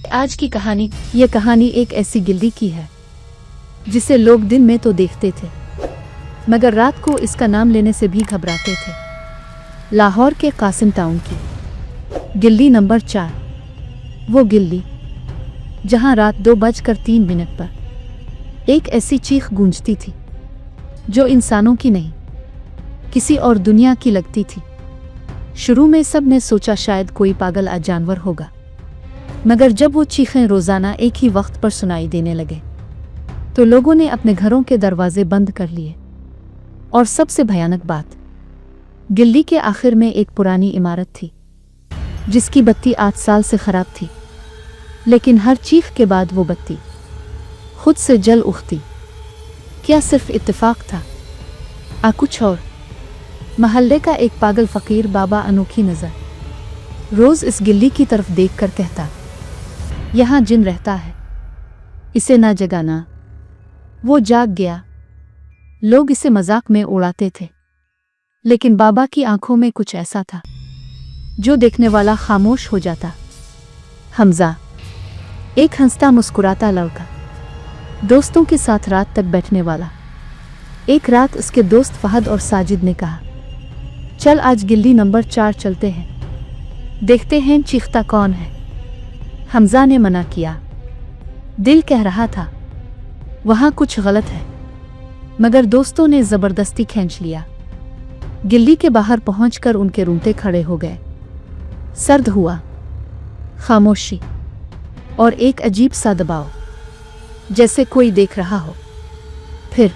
आज की कहानी, ये कहानी एक ऐसी गिल्ली की है जिसे लोग दिन में तो देखते थे मगर रात को इसका नाम लेने से भी घबराते थे। लाहौर के कासिम टाउन की गिल्ली नंबर 4, वो गिल्ली जहां रात 2:03 पर एक ऐसी चीख गूंजती थी जो इंसानों की नहीं, किसी और दुनिया की लगती थी। शुरू में सब ने सोचा शायद कोई पागल जानवर होगा, मगर जब वो चीखें रोजाना एक ही वक्त पर सुनाई देने लगे तो लोगों ने अपने घरों के दरवाजे बंद कर लिए। और सबसे भयानक बात, गिल्ली के आखिर में एक पुरानी इमारत थी जिसकी बत्ती 8 साल से खराब थी, लेकिन हर चीख के बाद वो बत्ती खुद से जल उठती। क्या सिर्फ इत्तेफाक था? कुछ और। महल्ले का एक पागल फकीर बाबा अनोखी नजर रोज इस गिल्ली की तरफ देखकर कहता, यहाँ जिन रहता है, इसे ना जगाना। वो जाग गया। लोग इसे मजाक में उड़ाते थे, लेकिन बाबा की आंखों में कुछ ऐसा था जो देखने वाला खामोश हो जाता। हमजा, एक हंसता मुस्कुराता लड़का, दोस्तों के साथ रात तक बैठने वाला। एक रात उसके दोस्त फहद और साजिद ने कहा, चल आज गिल्ली नंबर 4 चलते हैं, देखते हैं चीखता कौन है। हमजा ने मना किया। दिल कह रहा था वहां कुछ गलत है, मगर दोस्तों ने जबरदस्ती खींच लिया। गिल्ली के बाहर पहुंचकर उनके रूंगटे खड़े हो गए। सर्द हुआ, खामोशी और एक अजीब सा दबाव, जैसे कोई देख रहा हो। फिर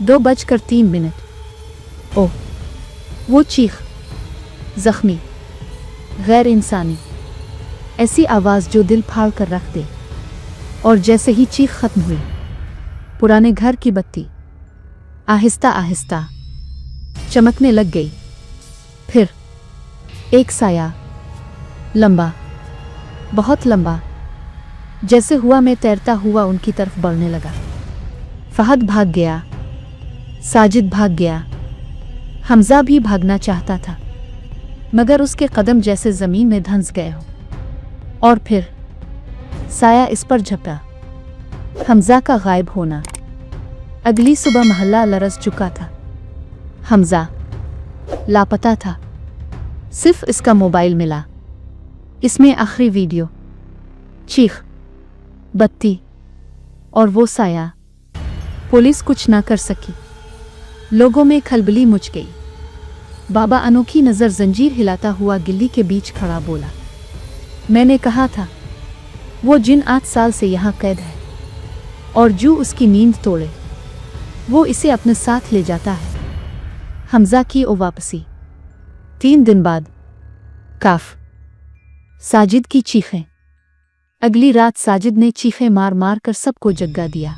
2:03। ओह, वो चीख, जख्मी, गैर इंसानी, ऐसी आवाज जो दिल फाड़ कर रख दे। और जैसे ही चीख खत्म हुई, पुराने घर की बत्ती आहिस्ता आहिस्ता चमकने लग गई। फिर एक साया, लंबा, बहुत लंबा, जैसे हुआ में तैरता हुआ उनकी तरफ बढ़ने लगा। फहद भाग गया, साजिद भाग गया, हमजा भी भागना चाहता था, मगर उसके कदम जैसे जमीन में धंस गए हो। और फिर साया इस पर झपटा। हमजा का गायब होना। अगली सुबह महल्ला लरस चुका था। हमजा लापता था, सिर्फ इसका मोबाइल मिला। इसमें आखिरी वीडियो, चीख, बत्ती और वो साया। पुलिस कुछ ना कर सकी। लोगों में खलबली मच गई। बाबा अनोखी नजर जंजीर हिलाता हुआ गिल्ली के बीच खड़ा बोला, मैंने कहा था वो जिन 8 साल से यहाँ कैद है, और जो उसकी नींद तोड़े वो इसे अपने साथ ले जाता है। हमजा की ओ वापसी। 3 दिन बाद काफ, साजिद की चीखें। अगली रात साजिद ने चीखें मार मार कर सबको जगा दिया।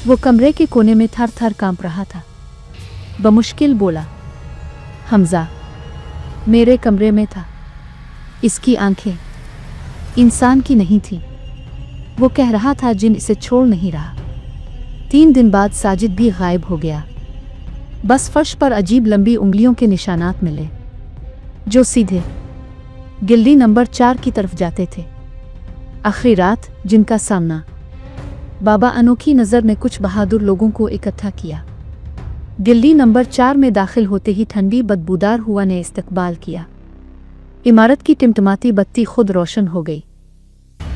वो कमरे के कोने में थर थर कांप रहा था। बमुश्किल बोला, हमजा मेरे कमरे में था। इसकी आंखें इंसान की नहीं थी। वो कह रहा था जिन इसे छोड़ नहीं रहा। 3 दिन बाद साजिद भी गायब हो गया। बस फर्श पर अजीब लंबी उंगलियों के निशानात मिले जो सीधे गिल्ली नंबर 4 की तरफ जाते थे। आखिरी रात जिनका सामना बाबा अनोखी नजर ने कुछ बहादुर लोगों को इकट्ठा किया। गिल्ली नंबर 4 में दाखिल होते ही ठंडी बदबूदार हुआ ने इस्तकबाल किया। इमारत की टिमटिमाती बत्ती खुद रोशन हो गई।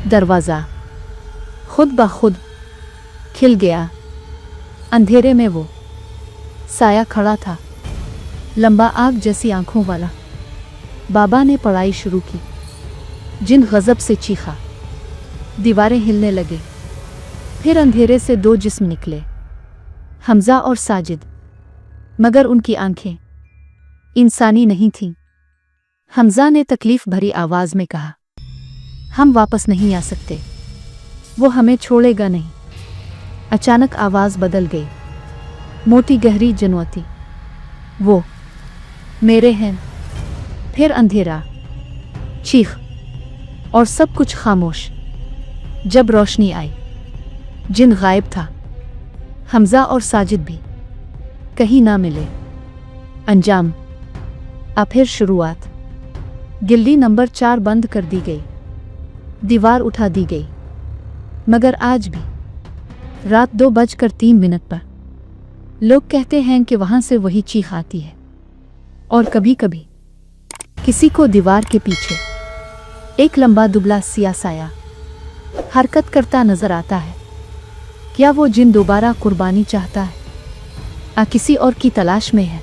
दरवाज़ा खुद ब खुद खिल गया। अंधेरे में वो साया खड़ा था, लंबा आग जैसी आंखों वाला। बाबा ने पढ़ाई शुरू की। जिन गजब से चीखा, दीवारें हिलने लगे। फिर अंधेरे से 2 जिस्म निकले, हमजा और साजिद, मगर उनकी आंखें इंसानी नहीं थीं। हमजा ने तकलीफ भरी आवाज में कहा, हम वापस नहीं आ सकते, वो हमें छोड़ेगा नहीं। अचानक आवाज बदल गई, मोटी गहरी जनवती, वो मेरे हैं। फिर अंधेरा, चीख और सब कुछ खामोश। जब रोशनी आई, जिन गायब था। हमजा और साजिद भी कहीं ना मिले। अंजाम, अब फिर शुरुआत। गिल्ली नंबर 4 बंद कर दी गई। दीवार उठा दी गई। मगर आज भी रात 2:03 पर लोग कहते हैं कि वहां से वही चीख आती है। और कभी कभी किसी को दीवार के पीछे एक लंबा दुबला सियाह साया हरकत करता नजर आता है। क्या वो जिन दोबारा कुर्बानी चाहता है, किसी और की तलाश में है?